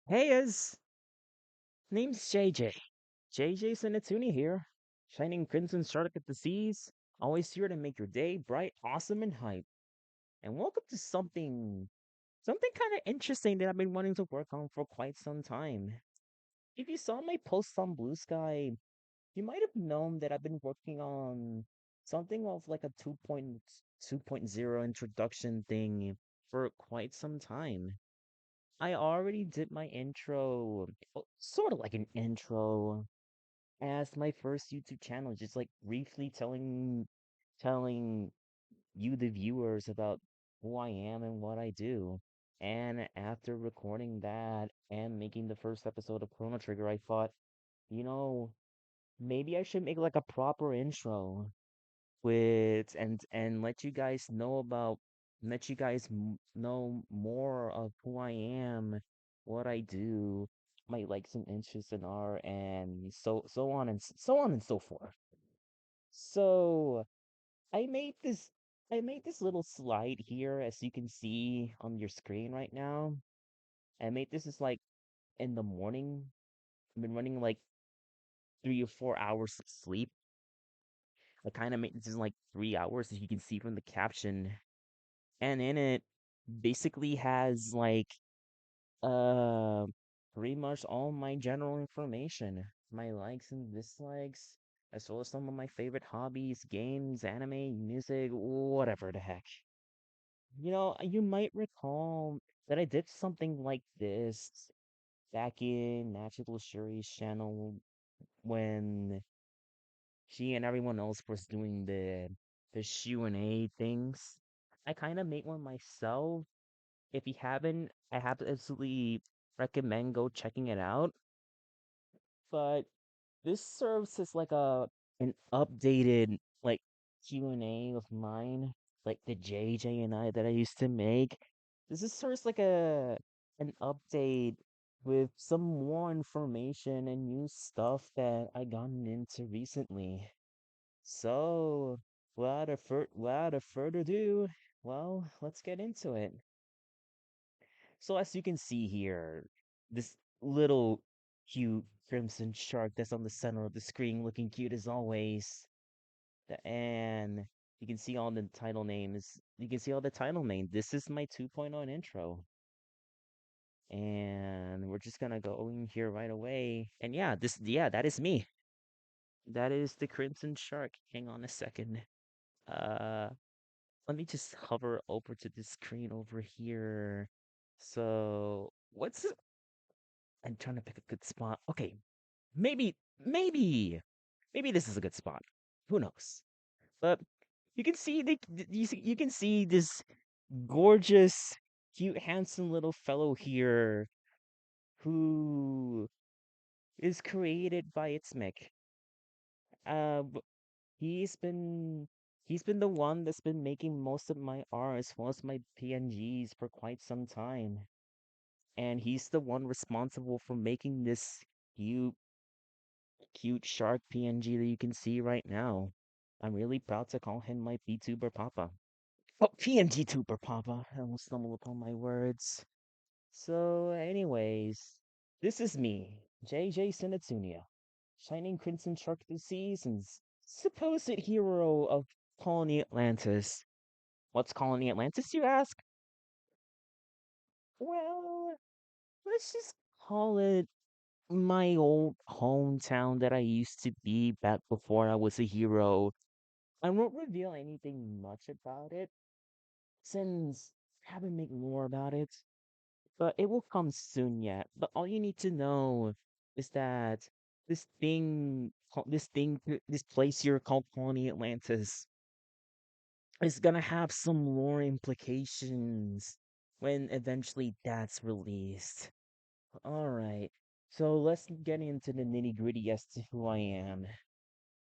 Heyas, name's JayJay. JayJay Xenotunia here, shining crimson shark at the seas, always here to make your day bright, awesome, and hype. And welcome to something kind of interesting that I've been wanting to work on for quite some time. If you saw my posts on Blue Sky, you might have known that I've been working on something of like a 2.0 introduction thing for quite some time. I already did my intro, sort of like an intro as my first YouTube channel, just like briefly telling you the viewers about who I am and what I do. And after recording that and making the first episode of Chrono Trigger, I thought, you know, maybe I should make like a proper intro with and let you guys know about let you guys know more of who I am, what I do, my likes and interests in art, and so on and so on and so forth. So I made this I made this little slide here, as you can see on your screen right now. I made this is like in the morning. I've been running like 3 or 4 hours of sleep. I kind of made this in like 3 hours, as you can see from the caption, and in it basically has like uh pretty much all my general information, my likes and dislikes, as well as some of my favorite hobbies, games, anime, music, whatever the heck. You might recall that I did something like this back in Natural Shuri's channel when she and everyone else was doing the Q&A things. I kind of made one myself. If you haven't, I have to absolutely recommend go checking it out. But this serves as like an updated like Q&A of mine, like the JJ and I that I used to make. This is sort of like an update with some more information and new stuff that I gotten into recently. So, without a further ado, well, let's get into it. So as you can see here, this little cute crimson shark that's on the center of the screen looking cute as always. And you can see all the title names. You can see all the title name. This is my 2.0 intro. And we're just gonna go in here right away. And yeah, that is me. That is the crimson shark. Hang on a second. Uh Let me just hover over to the screen over here. So, I'm trying to pick a good spot. Okay, maybe, maybe, maybe this is a good spot. Who knows? But you can see this gorgeous, cute, handsome little fellow here who is created by its Mick. B- he's been he's been the one that's been making most of my art as well as my PNGs for quite some time. And he's the one responsible for making this cute cute shark PNG that you can see right now. I'm really proud to call him my VTuber Papa. Oh, PNG Tuber Papa. I almost stumbled upon my words. So, anyways, this is me, JayJay Xenotunia, Shining Crimson Shark of the Seasons, supposed hero of Colony Atlantis. What's Colony Atlantis, you ask? Well, let's just call it my old hometown that I used to be back before I was a hero. I won't reveal anything much about it since I haven't made more about it, but it will come soon yet. But all you need to know is that this place here called Colony Atlantis is gonna have some lore implications when eventually that's released. All right, so let's get into the nitty gritty as to who I am.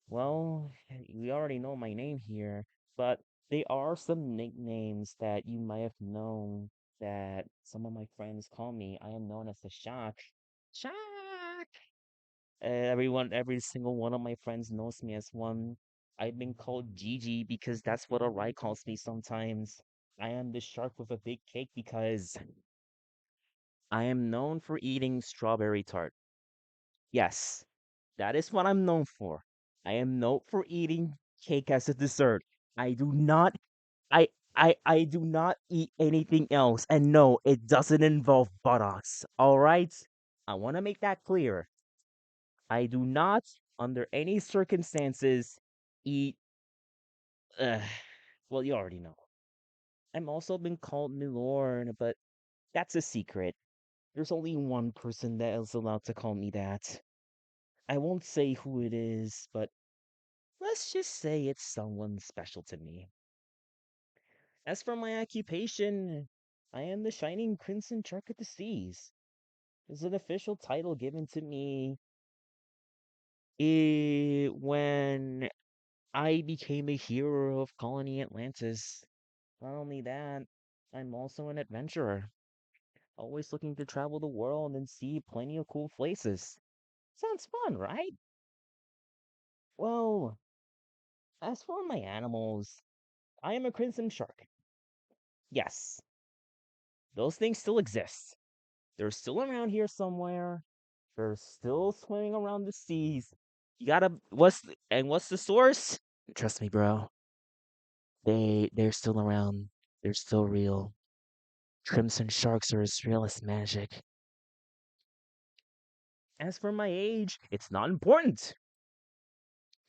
Well, we already know my name here, but there are some nicknames that you might have known that some of my friends call me. I am known as the Shock. Shock! Every single one of my friends knows me as one. I've been called Gigi because that's what Arai calls me sometimes. I am the shark with a big cake because I am known for eating strawberry tart. Yes, that is what I'm known for. I am known for eating cake as a dessert. I do not I do not eat anything else. And no, it doesn't involve buttocks. All right? I want to make that clear. I do not, under any circumstances, eat. Uh, well, you already know. I'm also been called Milord, but that's a secret. There's only one person that is allowed to call me that. I won't say who it is, but let's just say it's someone special to me. As for my occupation, I am the Shining Crimson Shark of the Seas. It's an official title given to me when I became a hero of Colony Atlantis. Not only that, I'm also an adventurer, always looking to travel the world and see plenty of cool places. Sounds fun, right? Well, as for my animals, I am a crimson shark. Yes, those things still exist. They're still around here somewhere. They're still swimming around the seas. You gotta what's the source? Trust me, bro. They're still around. They're still real. Crimson sharks are as real as magic. As for my age, it's not important.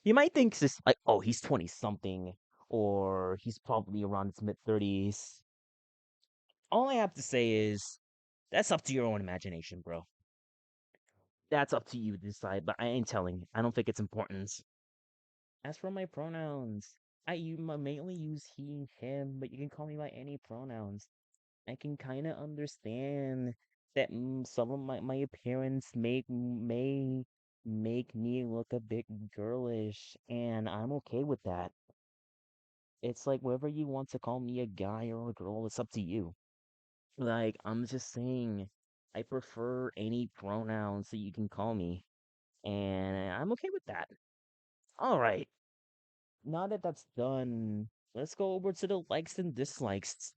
You might think this like, oh, he's 20 something, or he's probably around his mid 30s. All I have to say is that's up to your own imagination, bro. That's up to you to decide, but I ain't telling. I don't think it's important. As for my pronouns, mainly use he, him, but you can call me by any pronouns. I can kind of understand that some of my appearance may make me look a bit girlish, and I'm okay with that. It's like whether you want to call me a guy or a girl, it's up to you. Like, I'm just saying, I prefer any pronouns that you can call me, and I'm okay with that. All right, now that that's done, let's go over to the likes and dislikes.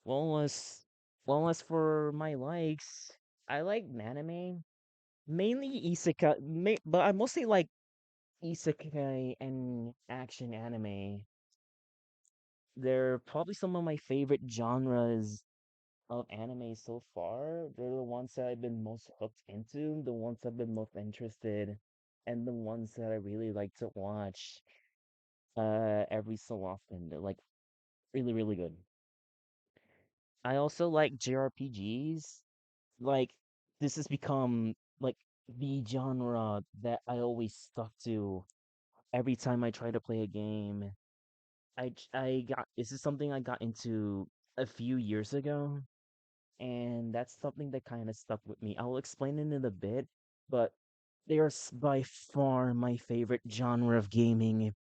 Well, as for my likes, I like anime, mainly isekai, but I mostly like isekai and action anime. They're probably some of my favorite genres of anime so far. They're the ones that I've been most hooked into, the ones I've been most interested, and the ones that I really like to watch every so often. They're like really, really good. I also like JRPGs. Like this has become like the genre that I always stuck to every time I try to play a game. I got this is something I got into a few years ago, and that's something that kind of stuck with me. I'll explain it in a bit, but they are by far my favorite genre of gaming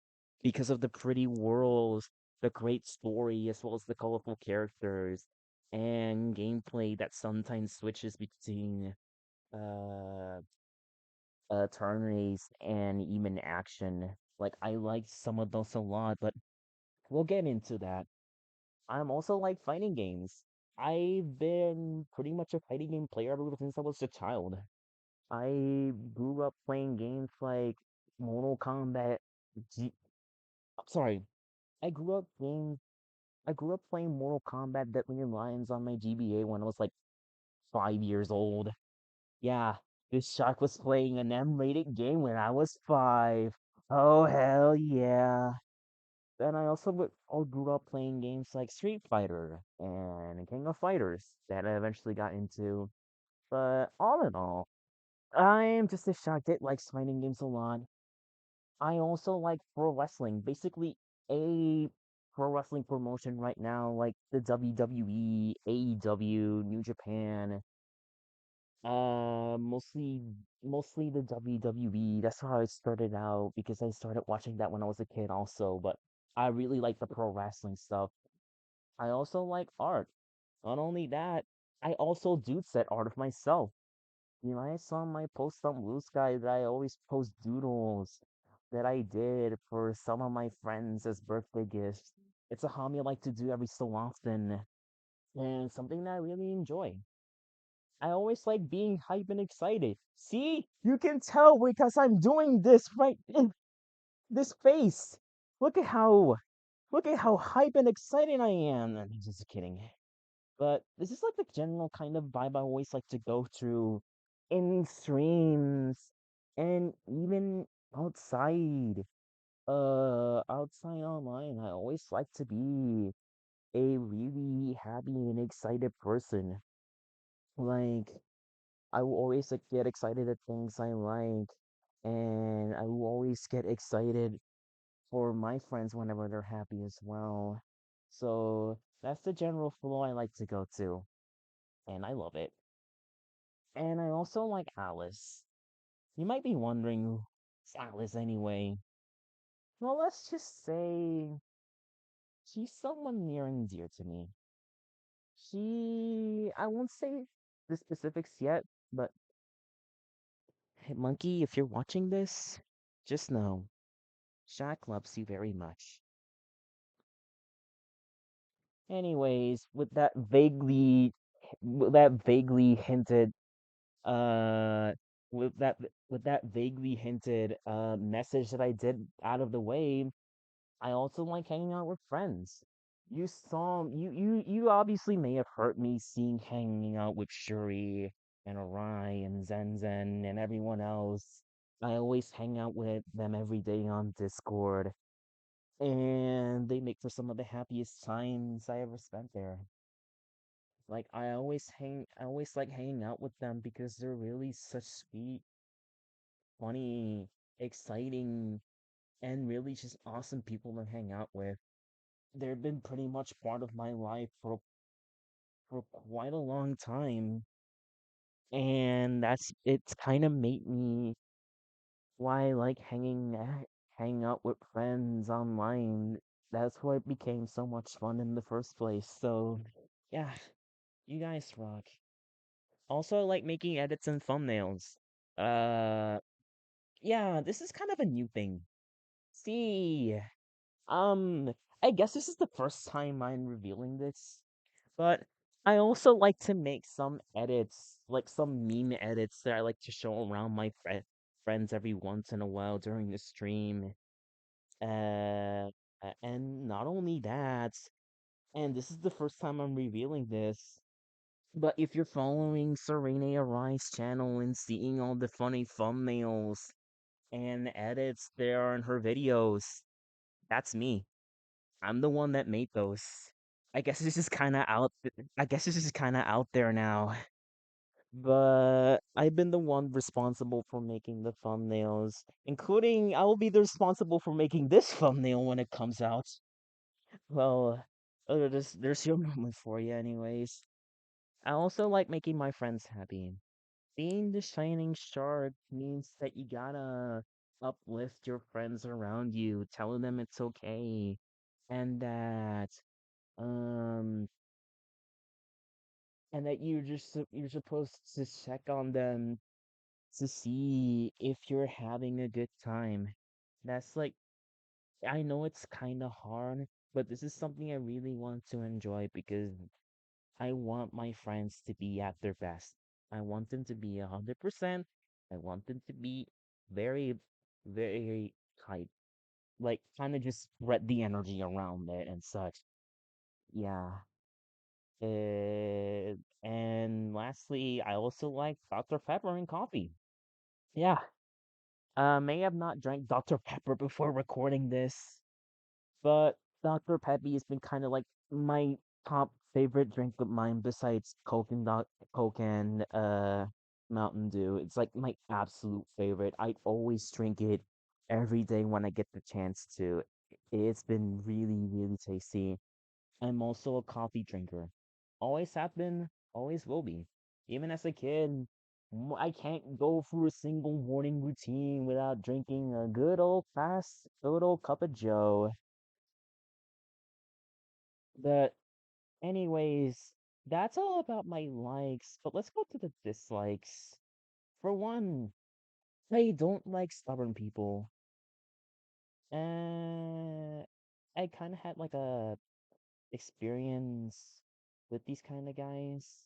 because of the pretty worlds, the great story, as well as the colorful characters and gameplay that sometimes switches between uh turn-based and even action. Like I like some of those a lot, but we'll get into that. I'm also like fighting games. I've been pretty much a fighting game player ever since I was a child. I grew up playing games like Mortal Kombat. G- Sorry, I grew up playing. I grew up playing Mortal Kombat Deadly Alliance on my GBA when I was like 5 years old. Yeah, this shark was playing an M-rated game when I was 5. Oh hell yeah! Then I grew up playing games like Street Fighter and King of Fighters that I eventually got into. But all in all, I'm just a shark that likes fighting games a lot. I also like pro wrestling, basically a pro wrestling promotion right now, like the WWE, AEW, New Japan. Mostly the WWE. That's how I started out because I started watching that when I was a kid also, but I really like the pro wrestling stuff. I also like art. Not only that, I also do set art of myself. You know, I saw my post on Blue Sky that I always post doodles that I did for some of my friends as birthday gifts. It's a hobby I like to do every so often and something that I really enjoy. I always like being hype and excited. See, you can tell because I'm doing this right in this face. Look at how look at how hype and excited I am. I'm just kidding. But this is like the general kind of vibe I always like to go through in streams and even outside. Outside online, I always like to be a really happy and excited person. Like I will always like get excited at things I like, and I will always get excited for my friends whenever they're happy as well. So that's the general flow I like to go to, and I love it. And I also like Alice. You might be wondering who's Alice anyway. Well, let's just say she's someone near and dear to me. I won't say the specifics yet, but hey, Monkey, if you're watching this, just know Shaq loves you very much. Anyways, with that vaguely hinted, uh, with that vaguely hinted message that I did out of the way, I also like hanging out with friends. You obviously may have heard me hanging out with Shuri and Arai and Zen Zen and everyone else. I always hang out with them every day on Discord, and they make for some of the happiest times I ever spent there. Like I always like hanging out with them because they're really such sweet, funny, exciting, and really just awesome people to hang out with. They've been pretty much part of my life for quite a long time, and it's kind of made me why I like hanging out with friends online. That's why it became so much fun in the first place. So, yeah, you guys rock. Also, I like making edits and thumbnails. Uh, yeah, this is kind of a new thing. See, um, I guess this is the first time I'm revealing this, but I also like to make some edits, like some meme edits that I like to show around my friends every once in a while during the stream. And not only that, and this is the first time I'm revealing this, but if you're following Serena Arai's channel and seeing all the funny thumbnails and edits there are in her videos, that's me. I'm the one that made those. I guess this is kind of out there now. But I've been the one responsible for making the thumbnails, including I will be the responsible for making this thumbnail when it comes out. Well, there's your moment for you, anyways. I also like making my friends happy. Being the shining star means that you gotta uplift your friends around you, telling them it's okay, and um you're supposed to check on them to see if you're having a good time. That's like I know it's kind of hard, but this is something I really want to enjoy because I want my friends to be at their best. I want them to be 100%. I want them to be very, very tight. Like, kind of just spread the energy around it and such. Yeah. And lastly, I also like Dr. Pepper and coffee. Yeah. May have not drank Dr. Pepper before recording this, but Dr. Peppy has been kind of like my top favorite drink of mine besides Coke and Mountain Dew. It's like my absolute favorite. I always drink it every day when I get the chance to. It's been really, really tasty. I'm also a coffee drinker. Always have been, always will be. Even as a kid, I can't go through a single morning routine without drinking a good old cup of Joe. But anyways, that's all about my likes, but let's go to the dislikes. For one, I don't like stubborn people. Uh, I kind of had like a experience with these kind of guys.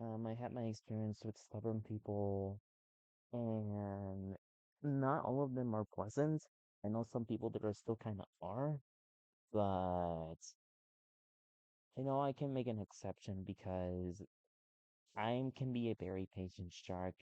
I had my experience with stubborn people, and not all of them are pleasant. I know some people that are still kind of are, but I can make an exception because I can be a very patient shark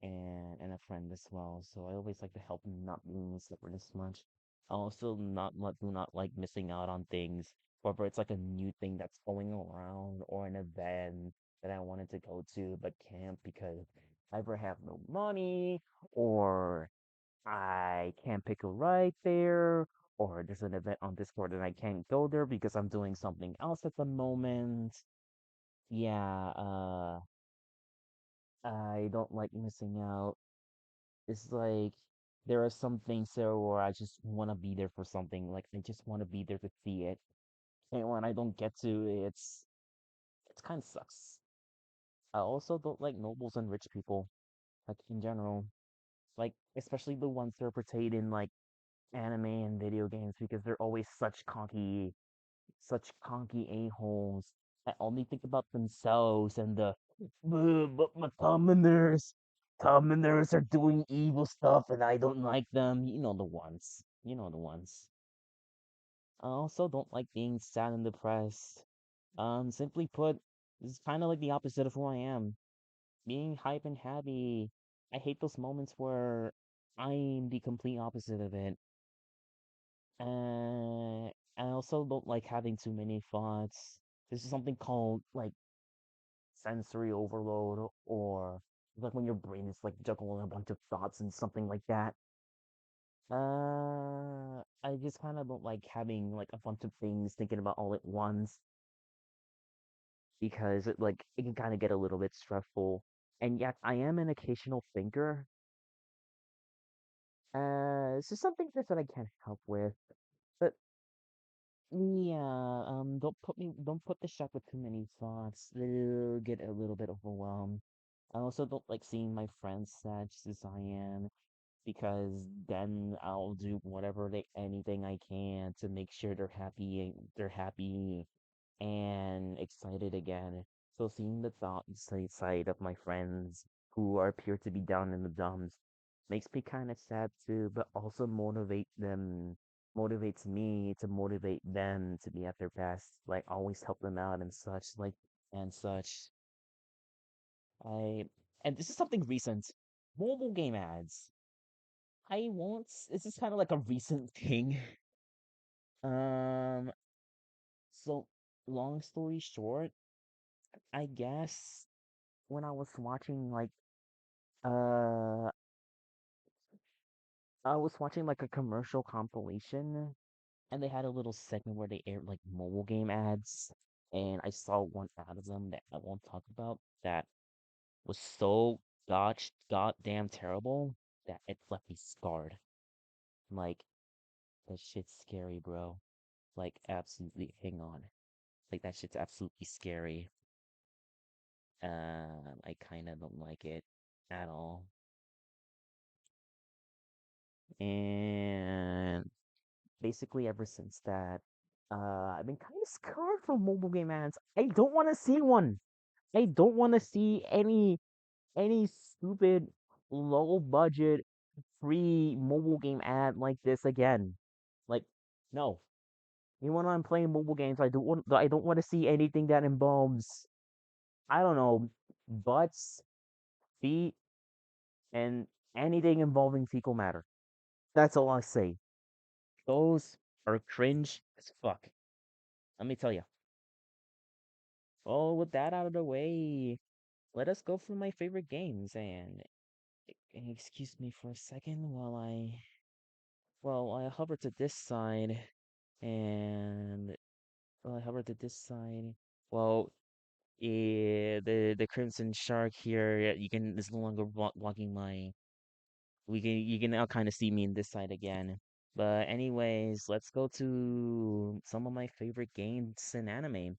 and a friend as well. So I always like to help them not being stubborn as much. I also do not like missing out on things, whether it's like a new thing that's going around or an event that I wanted to go to but can't because I either have no money or I can't pick a ride there, or there's an event on Discord and I can't go there because I'm doing something else at the moment. Yeah, I don't like missing out. It's like there are some things there where I just want to be there for something. Like I just want to be there to see it, and when I don't get to, it's kind of sucks. I also don't like nobles and rich people, like in general, like especially the ones that are portrayed in like anime and video games because they're always such conky a-holes that only think about themselves and but my commoners are doing evil stuff and I don't like them. You know the ones. You know the ones. I also don't like being sad and depressed. Simply put, this is kind of like the opposite of who I am. Being hype and happy. I hate those moments where I'm the complete opposite of it. I also don't like having too many thoughts. This is something called like sensory overload, or like when your brain is like juggling a bunch of thoughts and something like that. I just kind of don't like having like a bunch of things thinking about all at once because it can kind of get a little bit stressful. And yet, I am an occasional thinker. It's just something that I can't help with. But yeah, don't put the chef with too many thoughts. They'll get a little bit overwhelmed. I also don't like seeing my friends sad just as I am, because then I'll do anything I can to make sure they're happy and excited again. So seeing the thought side of my friends who appear to be down in the dumps makes me kind of sad too, but also motivates me to motivate them to be at their best, like always help them out and such, and such. I and this is something recent. Mobile game ads. I won't. This is kind of like a recent thing. Um. So long story short, I guess when I was watching uh I was watching like a commercial compilation and they had a little segment where they aired like mobile game ads and I saw one out of them that I won't talk about that was so goddamn terrible that it left me scarred. Like that shit's scary, bro. Like absolutely hang on. Like that shit's absolutely scary. I kinda don't like it at all. And basically ever since that, I've been kind of scarred from mobile game ads. I don't want to see one. I don't want to see any stupid low budget free mobile game ad like this again. Like, no. Even when I'm playing mobile games, I don't want to see anything that involves I don't know butts, feet, and anything involving fecal matter. That's all I say. Those are cringe as fuck. Let me tell you. Well, with that out of the way, let us go through my favorite games and excuse me for a second while I hover to this side and while I hover to this side. Well, the Crimson Shark here, you can is no longer walking my. You can now kind of see me in this side again. But anyways, let's go to some of my favorite games in anime.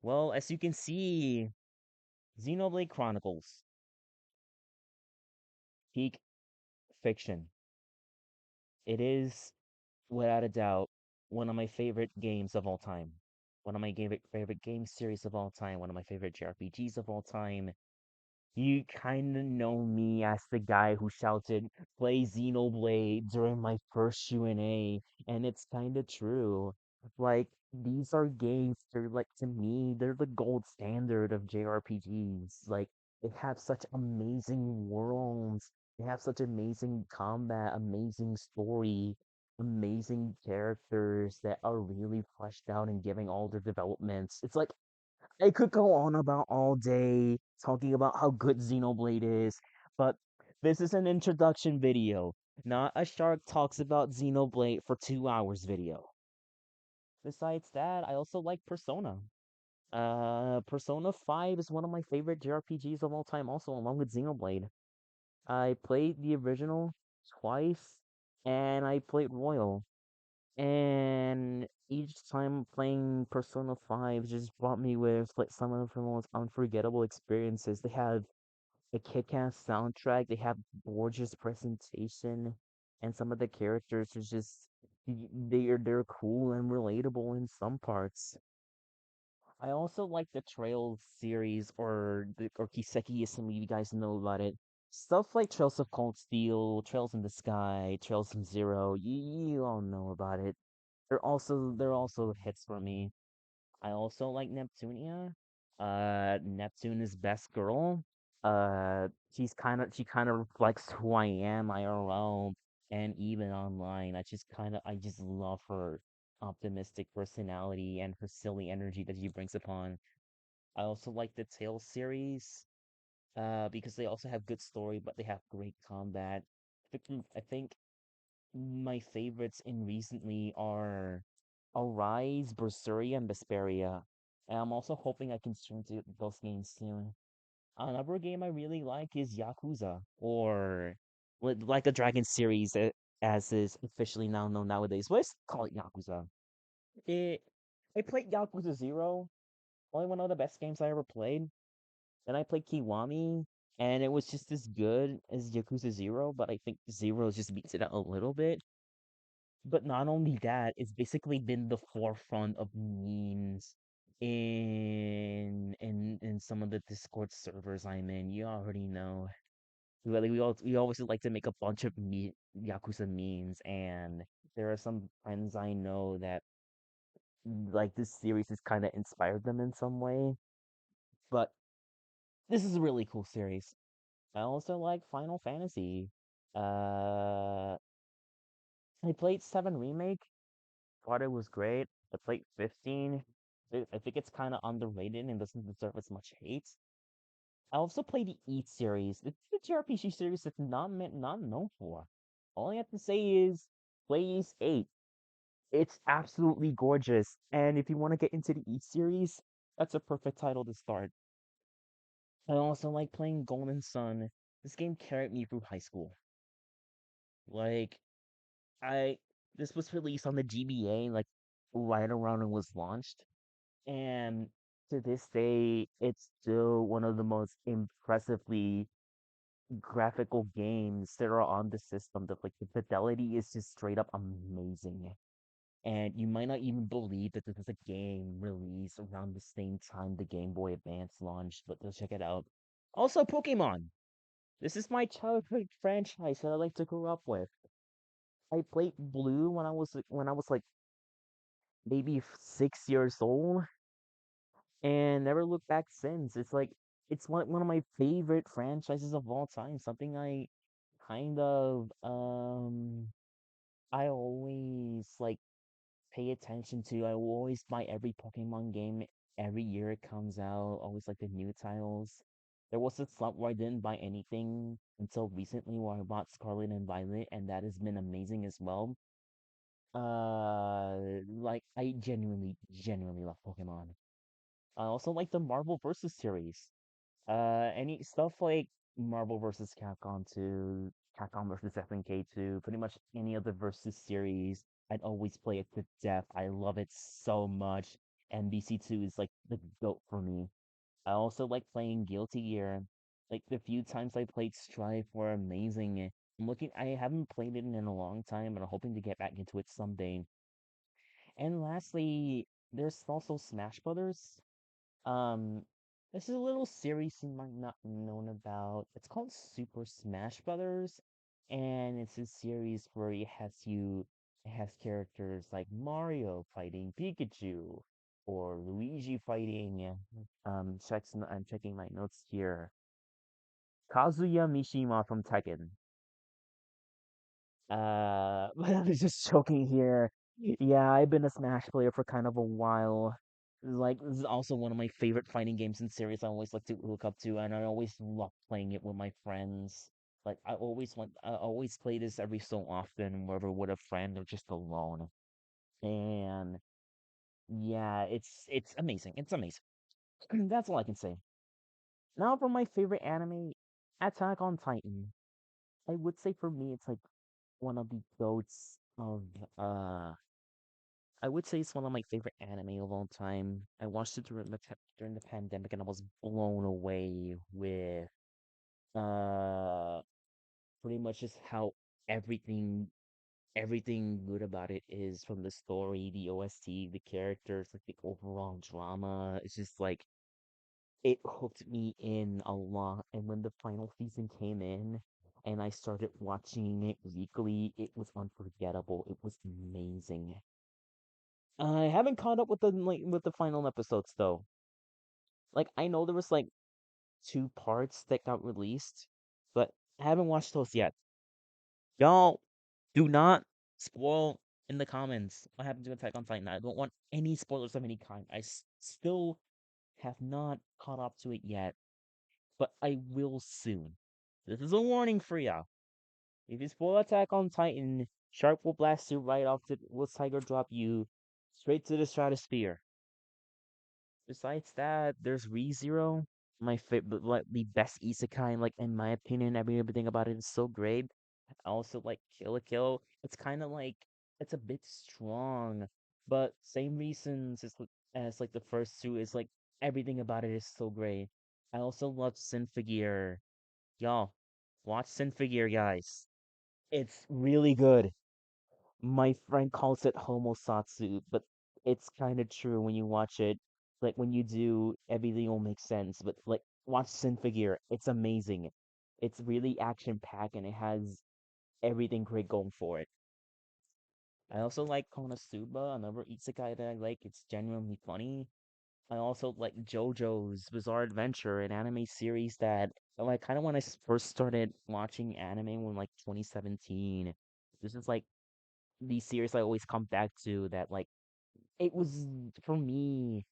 Well, as you can see, Xenoblade Chronicles, peak fiction. It is, without a doubt, one of my favorite games of all time. one of my favorite game series of all time, one of my favorite JRPGs of all time. You kind of know me as the guy who shouted, "Play Xenoblade" during my first Q&A, and it's kind of true. Like, these are games, they're like, to me, they're the gold standard of JRPGs. Like, they have such amazing worlds, they have such amazing combat, amazing story, amazing characters that are really fleshed out and giving all their developments. It's like I could go on about all day talking about how good Xenoblade is, but this is an introduction video, not a Shark Talks about Xenoblade for 2 hours video. Besides that, I also like Persona. Persona 5 is one of my favorite JRPGs of all time, also along with Xenoblade. I played the original twice, and I played Royal. And each time playing Persona 5 just brought me with like some of the most unforgettable experiences. They have a kick-ass soundtrack, they have gorgeous presentation, and some of the characters are just they're cool and relatable in some parts. I also like the Trails series or Kiseki some of you guys know about it. Stuff like Trails of Cold Steel, Trails in the Sky, Trails from Zero, you all know about it. They're also hits for me. I also like Neptunia. Neptune is best girl. She kind of reflects who I am IRL and even online. I just love her optimistic personality and her silly energy that she brings upon. I also like the Tales series, because they also have good story, but they have great combat. I think my favorites in recently are Arise, Berseria, and Vesperia. And I'm also hoping I can stream to those games soon. Another game I really like is Yakuza, or like the Dragon series, as is officially now known nowadays. Let's call it Yakuza. It, I played Yakuza 0, only one of the best games I ever played. Then I played Kiwami, and it was just as good as Yakuza 0, but I think 0 just beats it out a little bit. But not only that, it's basically been the forefront of memes in some of the Discord servers I'm in. You already know. We always like to make a bunch of Yakuza memes, and there are some friends I know that like this series has kind of inspired them in some way. But this is a really cool series. I also like Final Fantasy. Uh, I played 7 Remake. Thought it was great. I played 15. I think it's kind of underrated and doesn't deserve as much hate. I also played the Eat series. It's the JRPG series that's not known for. All I have to say is play East 8. It's absolutely gorgeous. And if you want to get into the Eat series, that's a perfect title to start. I also like playing Golden Sun. This game carried me through high school. Like, I this was released on the GBA like right around when it was launched. And to this day, it's still one of the most impressively graphical games that are on the system. That like the fidelity is just straight up amazing. And you might not even believe that this is a game released around the same time the Game Boy Advance launched, but go check it out. Also, Pokemon. This is my childhood franchise that I like to grow up with. I played Blue when I was like maybe 6 years old, and never looked back since. It's like it's one of my favorite franchises of all time. Something I kind of I always like pay attention to. I will always buy every Pokemon game every year it comes out. Always like the new titles. There was a slump where I didn't buy anything until recently where I bought Scarlet and Violet, and that has been amazing as well. Like I genuinely love Pokemon. I also like the Marvel versus series. Any stuff like Marvel versus Capcom 2, Capcom versus FNK 2, pretty much any of the versus series, I'd always play it to death. I love it so much. NBC 2 is like the goat for me. I also like playing Guilty Gear. Like the few times I played Strife were amazing. I haven't played it in a long time, and I'm hoping to get back into it someday. And lastly, There's also Smash Brothers. Um, this is a little series you might not known about. It's called Super Smash Brothers, and it's a series where it has characters like Mario fighting Pikachu, or Luigi fighting. I'm checking my notes here. Kazuya Mishima from Tekken. I was just joking here. Yeah, I've been a Smash player for kind of a while. Like, this is also one of my favorite fighting games in series I always like to look up to, and I always love playing it with my friends. Like, I always play this every so often, whether with a friend or just alone. And yeah, it's amazing. It's amazing. That's all I can say. Now for my favorite anime, Attack on Titan. I would say for me, it's like one of the goats of uh I would say it's one of my favorite anime of all time. I watched it during the pandemic and I was blown away with uh pretty much just how everything everything good about it is, from the story, the OST, the characters, like the overall drama. It's just like it hooked me in a lot. And when the final season came in and I started watching it weekly, it was unforgettable. It was amazing. I haven't caught up with the final episodes though. Like, I know there was like two parts that got released, but I haven't watched those yet. Y'all, do not spoil in the comments what happened to Attack on Titan. I don't want any spoilers of any kind. Still have not caught up to it yet, but I will soon. This is a warning for y'all. If you spoil Attack on Titan, Shark will blast you right off the will Tiger drop you straight to the stratosphere. Besides that, there's ReZero, my favorite, like the best isekai. Like, in my opinion, everything about it is so great. I also like Kill a Kill. It's kind of like it's a bit strong, but same reasons as like the first two, is like everything about it is so great. I also love Synfigure. Y'all, watch Synfigure, guys. It's really good. My friend calls it homosatsu, but it's kind of true when you watch it. Like, when you do, everything will make sense. But like, watch Sin Figure. It's amazing. It's really action packed and it has everything great going for it. I also like Konosuba, another isekai that I like. It's genuinely funny. I also like JoJo's Bizarre Adventure, an anime series that, like, kind of when first started watching anime when like 2017. This is like the series I always come back to, that like it was for me,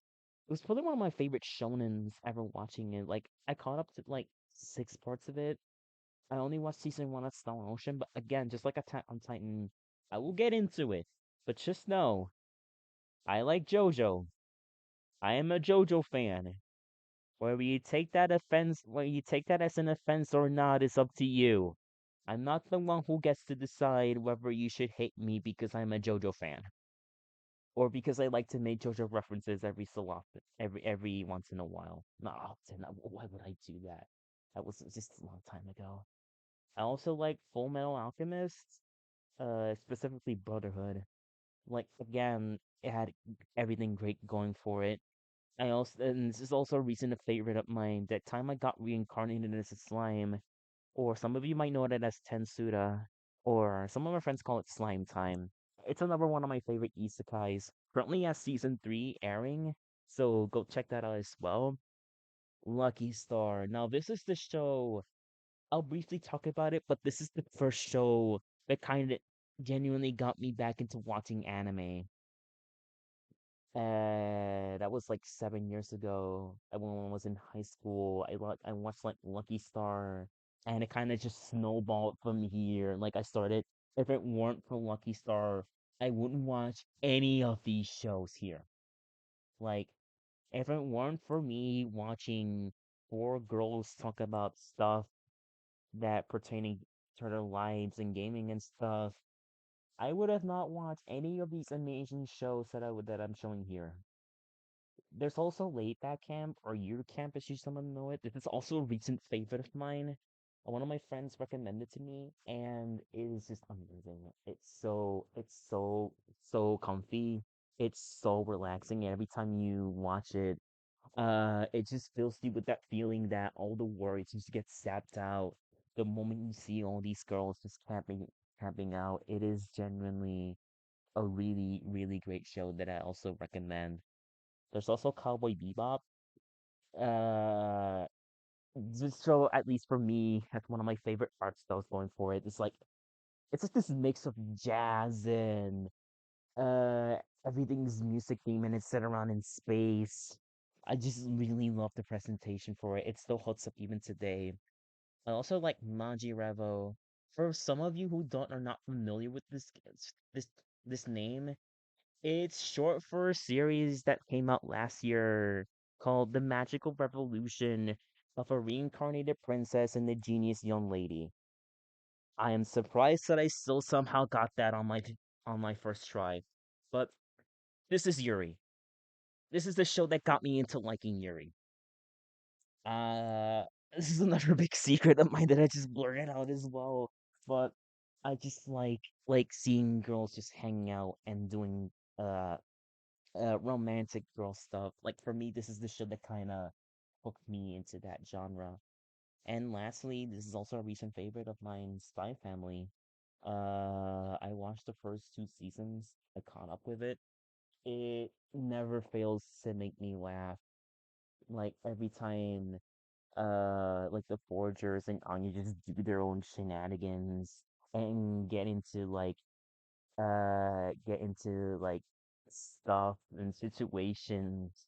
it was probably one of my favorite shonens ever watching it. Like, I caught up to like six parts of it. I only watched season one at Stone Ocean, but again, just like Attack on Titan, I will get into it. But just know, I like JoJo. I am a JoJo fan. Whether you take that as an offense or not is up to you. I'm not the one who gets to decide whether you should hate me because I'm a JoJo fan, or because I like to make JoJo references every so often, every once in a while. Not often. Why would I do that? That was just a long time ago. I also like Full Metal Alchemist, specifically Brotherhood. Like, again, it had everything great going for it. And this is also a recent favorite of mine. That time I got reincarnated as a slime, or some of you might know it as Tensura, or some of my friends call it Slime Time. It's another one of my favorite isekais. Currently has season 3 airing, so go check that out as well. Lucky Star. Now, this is the show. I'll briefly talk about it, but this is the first show that kind of genuinely got me back into watching anime. That was like 7 years ago. When I was in high school. I watched like Lucky Star, and it kind of just snowballed from here. Like, I started. If it weren't for Lucky Star, I wouldn't watch any of these shows here. Like, if it weren't for me watching four girls talk about stuff that pertaining to their lives and gaming and stuff, I would have not watched any of these amazing shows that I'm showing here. There's also Late Back Camp, or Year Camp as you some know it. This is also a recent favorite of mine. One of my friends recommended to me, and it is just amazing. So comfy. It's so relaxing, and every time you watch it, it just fills you with that feeling that all the worries just get sapped out the moment you see all these girls just camping out. It is genuinely a really, really great show that I also recommend. There's also Cowboy Bebop. Uh, this show, at least for me, has one of my favorite art styles going for it. It's like this mix of jazz and uh everything's music theme and it's set around in space. I just really love the presentation for it. It still holds up even today. I also like Manji Revo. For some of you who don't are not familiar with this this name, it's short for a series that came out last year called The Magical Revolution of a Reincarnated Princess and the Genius Young Lady. I am surprised that I still somehow got that on my first try. But this is Yuri. This is the show that got me into liking Yuri. Uh, this is another big secret of mine that I just blurted out as well. But I just like seeing girls just hanging out and doing uh romantic girl stuff. Like for me, this is the show that kind of hooked me into that genre. And lastly, this is also a recent favorite of mine, Spy Family. I watched the first two seasons. I caught up with it. It never fails to make me laugh. Like every time like the Forgers and Anya just do their own shenanigans and get into like stuff and situations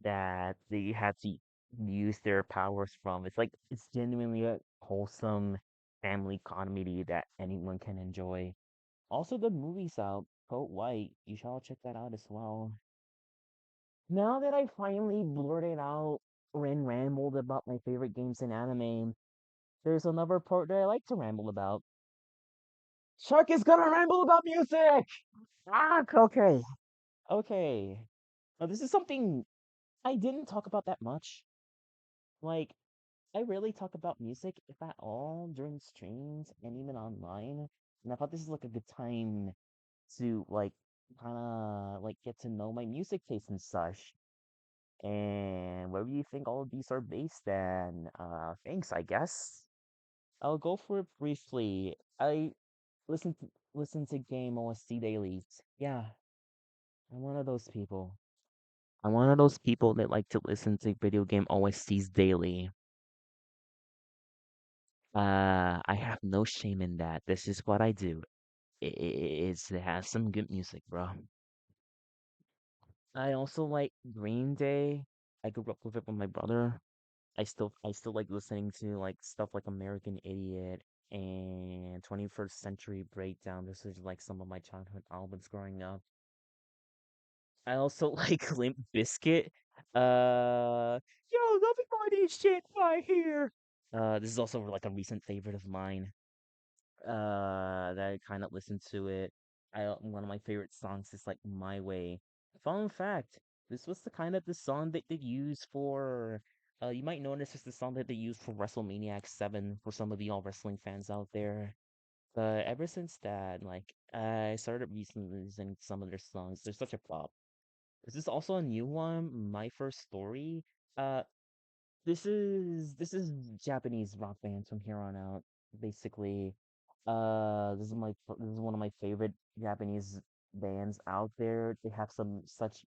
that they had to use their powers from. It's genuinely a wholesome family comedy that anyone can enjoy. Also, the movie's out, Coat White. You shall check that out as well. Now that I finally blurted out and rambled about my favorite games in anime, there's another part that I like to ramble about. Shark is gonna ramble about music! Ah, okay. Okay. Now, this is something I didn't talk about that much. Like, I rarely talk about music, if at all, during streams and even online. And I thought this is like a good time to kind of like get to know my music taste and such. And where do you think all of these are based in? Thanks, I guess. I'll go for it briefly. I listen to game OST dailies. Yeah, I'm one of those people. I'm one of those people that like to listen to video game OSTs daily. I have no shame in that. This is what I do. It has some good music, bro. I also like Green Day. I grew up with it with my brother. I still like listening to like stuff like American Idiot and 21st Century Breakdown. This is like some of my childhood albums growing up. I also like Limp Bizkit. Yo, let me buy this shit right here. This is also like a recent favorite of mine. That I kind of listen to it. One of my favorite songs is like My Way. Fun fact, this was the song that they used for you might notice it's the song that they used for WrestleMania 7 for some of the all wrestling fans out there. But ever since that, like I started recently listening to some of their songs. They're such a pop. This is also a new one, My First Story. Uh this is Japanese rock bands from here on out. Basically, this is one of my favorite Japanese bands out there. They have some such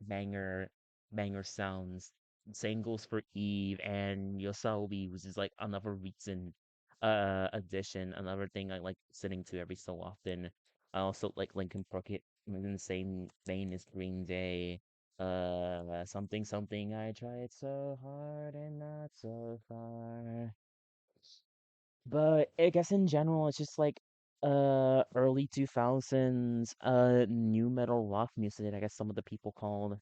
banger banger sounds. Same goes for Eve and Yosaobi, which is like another recent addition. Another thing I like listening to every so often. I also like Linkin Park in the same vein as Green Day. Something, something, I tried so hard and not so far. But I guess in general, it's just like, early 2000s, new metal rock music, I guess some of the people called.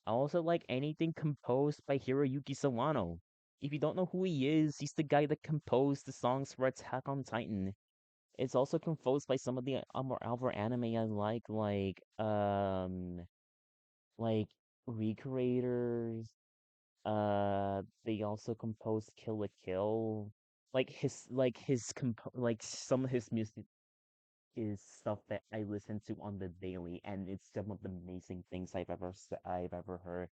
I also like anything composed by Hiroyuki Sawano. If you don't know who he is, he's the guy that composed the songs for Attack on Titan. It's also composed by some of the more other anime I like Recreators. They also composed Kill la Kill. Like his like some of his music. is stuff that I listen to on the daily, and it's some of the amazing things I've ever heard.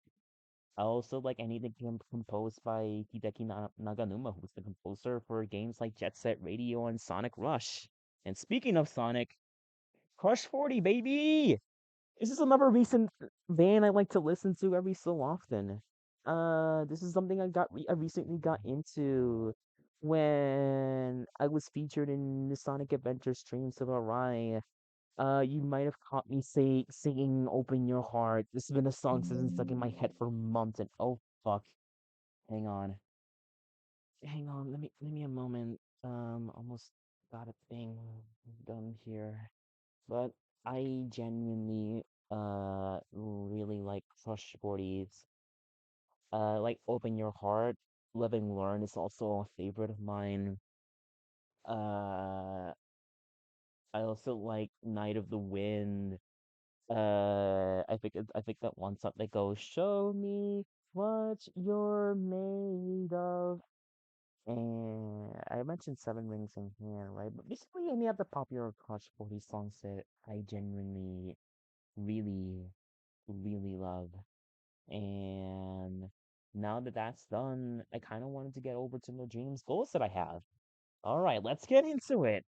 I also like anything composed by Naganuma, who's the composer for games like Jet Set Radio and Sonic Rush. And speaking of Sonic, Crush 40, baby! This is another recent band I like to listen to every so often. This is something I recently got into when I was featured in the Sonic Adventure streams of Arai. You might have caught me singing "Open Your Heart." This has been a song that's been stuck in my head for months, and oh fuck, hang on, hang on, let me a moment. Almost got a thing done here. But I genuinely really like Crush 40s. Like Open Your Heart, Live and Learn is also a favorite of mine. Uh I also like Night of the Wind. I think that one song that goes, "Show me what you're made of." And I mentioned Seven Rings in here, right? But basically any of the popular Crush 40 songs that I genuinely really really love. And now that that's done, I kind of wanted to get over to the dreams goals that I have. All right, let's get into it.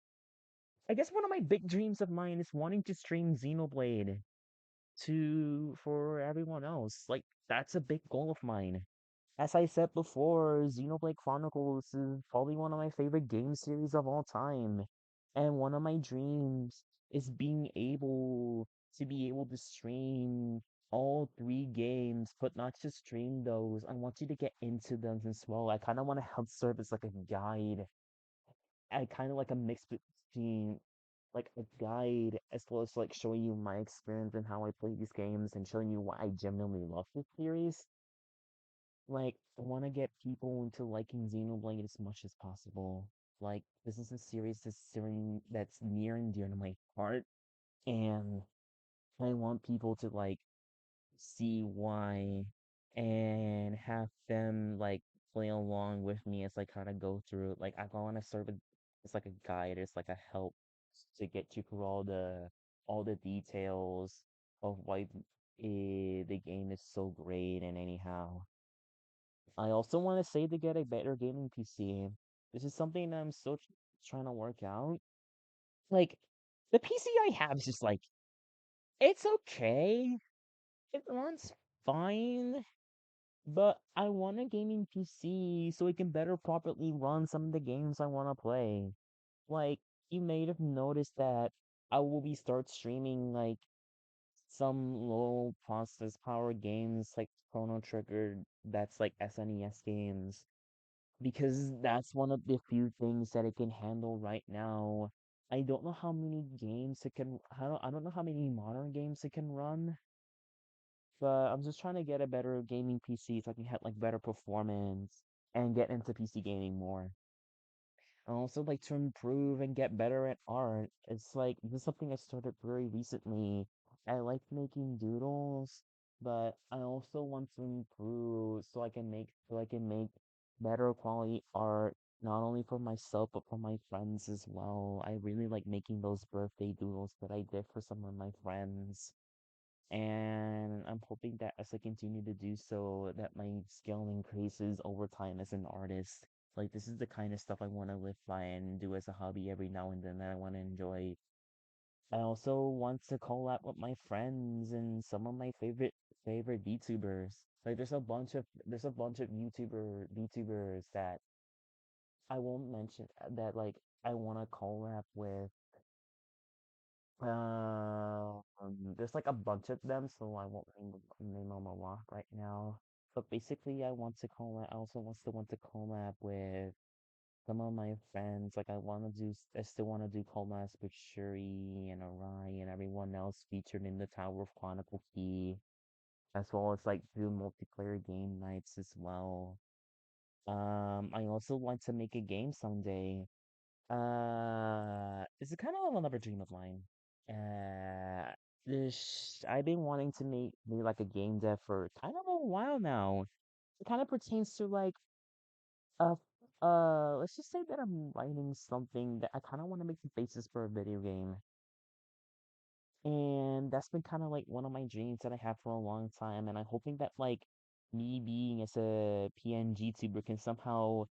I guess one of my big dreams of mine is wanting to stream Xenoblade to for everyone else. Like that's a big goal of mine. As I said before, Xenoblade Chronicles is probably one of my favorite game series of all time. And one of my dreams is being able to stream all three games, but not just stream those. I want you to get into them as well. I kind of want to help serve as like a guide. I kind of like a mix between like a guide as well as like showing you my experience and how I play these games and showing you why I genuinely love this series. Like, I want to get people into liking Xenoblade as much as possible. Like, this is a series that's near and dear to my heart, and I want people to like see why and have them like play along with me as I kind of go through it. Like, I want to serve as like a guide, as like a help to get you through all the details of why the game is so great. And anyhow. I also want to say to get a better gaming PC. This is something that I'm still trying to work out. Like, the PC I have is just like, it's okay. It runs fine. But I want a gaming PC so it can better properly run some of the games I want to play. Like, you may have noticed that I will be start streaming like some low process power games like Chrono Trigger that's like SNES games because that's one of the few things that it can handle right now. I don't know how many games it can. I don't know how many modern games it can run, but I'm just trying to get a better gaming PC so I can have like better performance and get into PC gaming more. I also like to improve and get better at art. It's like this is something I started very recently. I like making doodles, but I also want to improve so I can make better quality art not only for myself but for my friends as well. I really like making those birthday doodles that I did for some of my friends. And I'm hoping that as I continue to do so, that my skill increases over time as an artist. Like this is the kind of stuff I want to live by and do as a hobby every now and then that I want to enjoy. I also want to collab with my friends and some of my favorite VTubers. Like there's a bunch of VTubers that I won't mention that like I want to collab with. There's like a bunch of them, so I won't name them a lot right now. But basically, I also want to collab with some of my friends. Like I still want to do collabs with Shuri and Arai and everyone else featured in the Tower of Chronicle Key, as well as like do multiplayer game nights as well. I also want to make a game someday. This is kind of another dream of mine. Uh, I've been wanting to make like a game dev for kind of a while now. It kind of pertains to like uh let's just say that I'm writing something that I kind of want to make the basis for a video game. And that's been kind of like one of my dreams that I have for a long time. And I'm hoping that like me being as a PNG tuber can somehow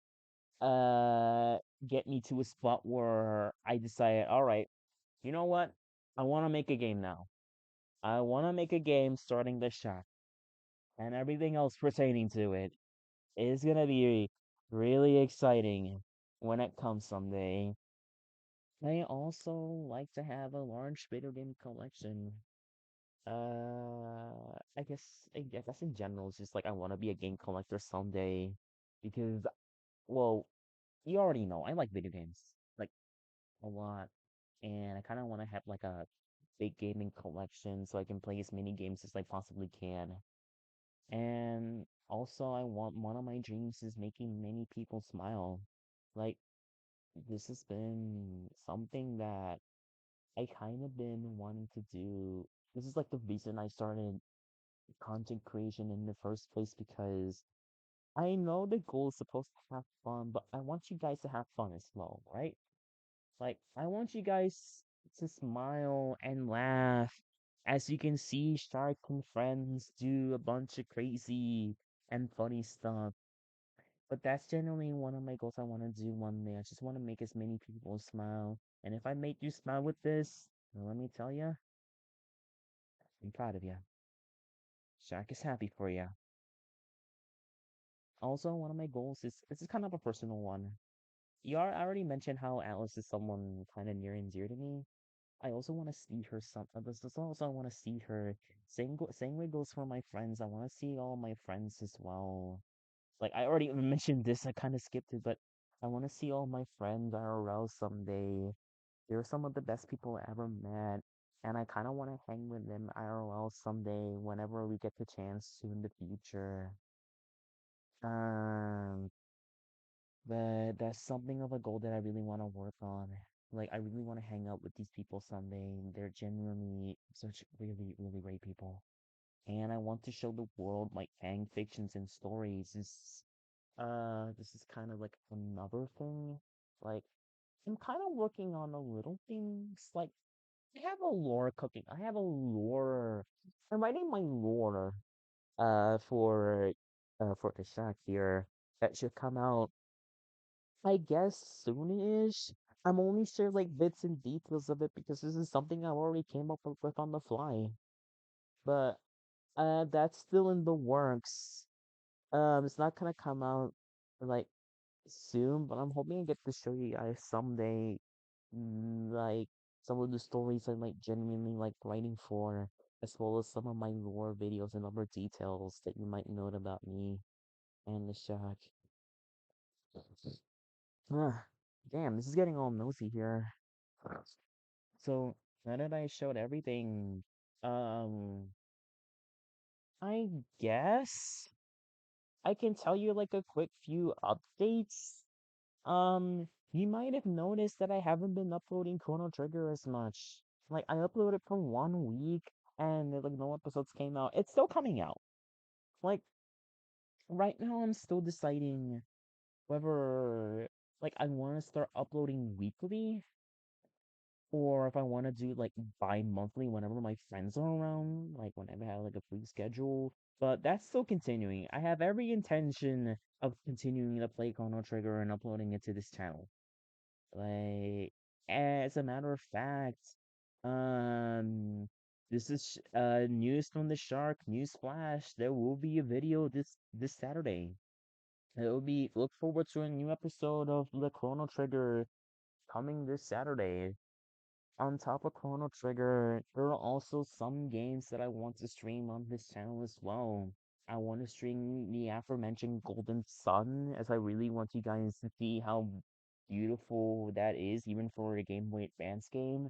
uh get me to a spot where I decide, all right, you know what? I want to make a game now. I want to make a game starting the shop and everything else pertaining to it is gonna be really exciting when it comes someday. I also like to have a large video game collection. I guess in general, it's just like I want to be a game collector someday because, well, you already know I like video games like a lot, and I kind of want to have like a big gaming collection so I can play as many games as I possibly can. And also, I want one of my dreams is making many people smile. Like this has been something that I kind of been wanting to do. This is like the reason I started content creation in the first place because I know the goal is supposed to have fun, but I want you guys to have fun as well, right? Like, I want you guys to smile and laugh as you can see Shark and friends do a bunch of crazy and funny stuff. But that's generally one of my goals I want to do one day. I just want to make as many people smile. And if I make you smile with this, well, let me tell you, I'm proud of you. Shark is happy for you. Also, one of my goals is this is kind of a personal one. I already mentioned how Alice is someone kind of near and dear to me. I also want to see her some. This is also I want to see her. Same way goes for my friends. I want to see all my friends as well. Like I already mentioned this, I kind of skipped it, but I want to see all my friends IRL someday. They're some of the best people I ever met, and I kind of want to hang with them IRL someday whenever we get the chance to in the future. Um, but that's something of a goal that I really want to work on. Like, I really want to hang out with these people someday. They're genuinely such really, really great people. And I want to show the world my fan fictions and stories. This is kind of like another thing. Like, I'm kind of working on a little things. Like, I have a lore cooking. I have a lore. I'm writing my lore, uh, for, for the shack here that should come out I guess soonish. I'm only sure like bits and details of it because this is something I already came up with on the fly. But that's still in the works. It's not gonna come out like soon, but I'm hoping I get to show you guys someday like some of the stories I like genuinely like writing for, as well as some of my lore videos and other details that you might note about me and the shack. Ah, damn, this is getting all nosy here. So now that I showed everything, um, I guess I can tell you like a quick few updates. You might have noticed that I haven't been uploading Chrono Trigger as much. Like I uploaded for 1 week and like no episodes came out. It's still coming out. Like right now I'm still deciding whether like I want to start uploading weekly or if I want to do like bi-monthly whenever my friends are around, like whenever I have like a free schedule. But that's still continuing. I have every intention of continuing to play Chrono Trigger and uploading it to this channel. Like, as a matter of fact, um, this is news from the Shark, news flash. There will be a video this Saturday. It will be look forward to a new episode of the Chrono Trigger coming this Saturday. On top of Chrono Trigger, there are also some games that I want to stream on this channel as well. I want to stream the aforementioned Golden Sun, as I really want you guys to see how beautiful that is, even for a Game Boy Advance game.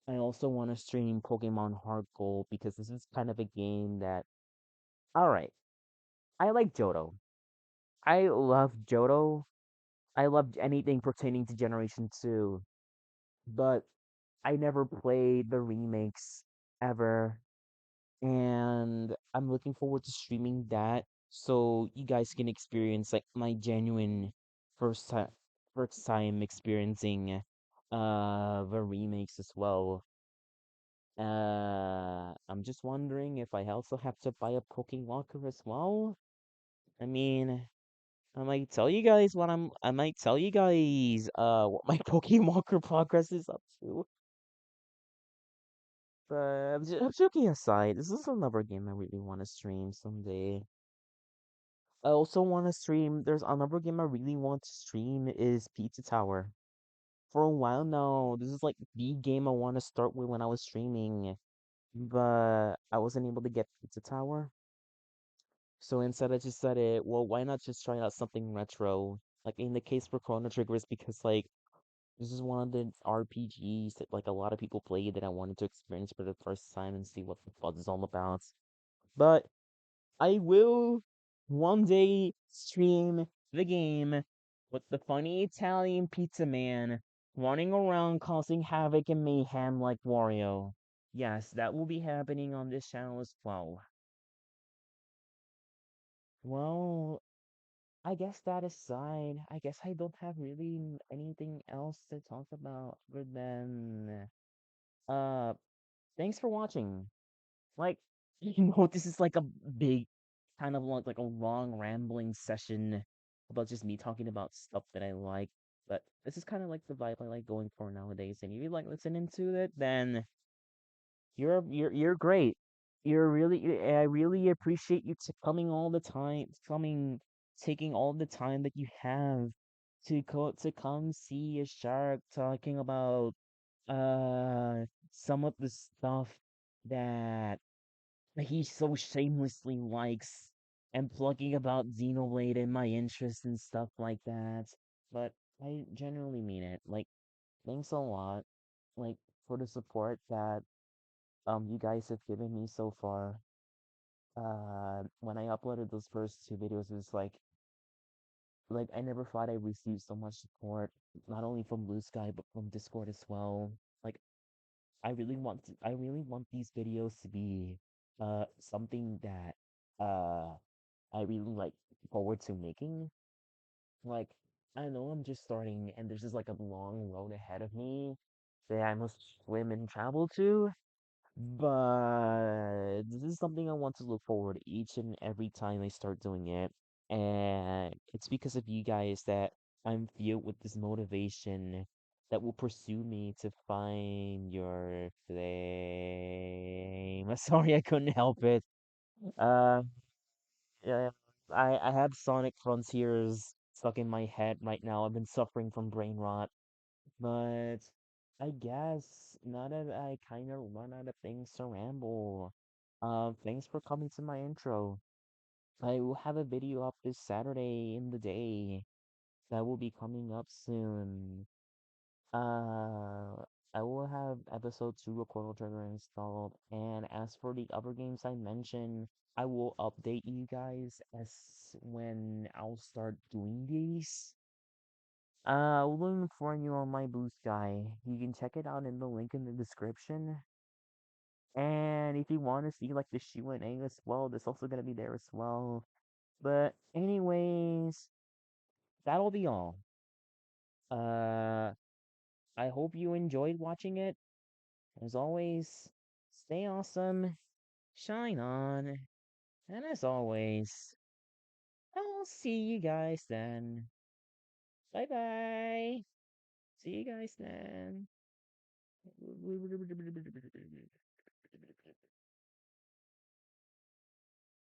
I also want to stream Pokemon Heart Gold because this is kind of a game that, alright, I like Johto. I love Johto. I love anything pertaining to Generation 2, but I never played the remakes ever, and I'm looking forward to streaming that so you guys can experience like my genuine first time experiencing the remakes as well. I'm just wondering if I also have to buy a Poké Walker as well. I mean, I might tell you guys what my Poké Walker progress is up to. But I'm joking aside, this is another game I really want to stream someday. I also want to stream. There's another game I really want to stream is Pizza Tower. For a while now, this is like the game I want to start with when I was streaming, but I wasn't able to get Pizza Tower. So instead, I just said it. Well, why not just try out something retro? Like in the case for Chrono Trigger, it's because like this is one of the RPGs that like a lot of people play that I wanted to experience for the first time and see what the fuzz is all about. But I will one day stream the game with the funny Italian pizza man running around causing havoc and mayhem like Wario. Yes, that will be happening on this channel as well. Well, I guess that aside, I guess I don't have really anything else to talk about other than uh thanks for watching. Like, this is like a big, kind of like a long rambling session about just me talking about stuff that I like. But this is kind of like the vibe I like going for nowadays. And if you like listening to it, then you're great. I really appreciate you coming all the time, taking all the time that you have to come see a shark talking about some of the stuff that he so shamelessly likes and plugging about Xenoblade and my interests and stuff like that. But I generally mean it. Like, thanks a lot, like, for the support that you guys have given me so far. When I uploaded those first two videos, it was like I never thought I received so much support, not only from Blue Sky but from Discord as well. Like, I really want these videos to be something that uh I really like forward to making. Like, I know I'm just starting and there's just like a long road ahead of me that I must swim and travel to, but this is something I want to look forward each and every time I start doing it. And it's because of you guys that I'm filled with this motivation that will pursue me to find your flame. Sorry, I couldn't help it. Uh, yeah, I have Sonic Frontiers stuck in my head right now. I've been suffering from brain rot, but I guess now that I kind of run out of things to ramble, thanks for coming to my intro. I will have a video up this Saturday in the day that will be coming up soon. Uh, I will have episode 2 of Chrono Trigger installed, and as for the other games I mentioned, I will update you guys as when I'll start doing these. We'll inform you on my Blue Sky. You can check it out in the link in the description. And if you want to see like the Q&A as well, that's also gonna be there as well. But anyways, that'll be all. Uh, I hope you enjoyed watching it. As always, stay awesome, shine on, and as always, I'll see you guys then. Bye bye. See you guys then.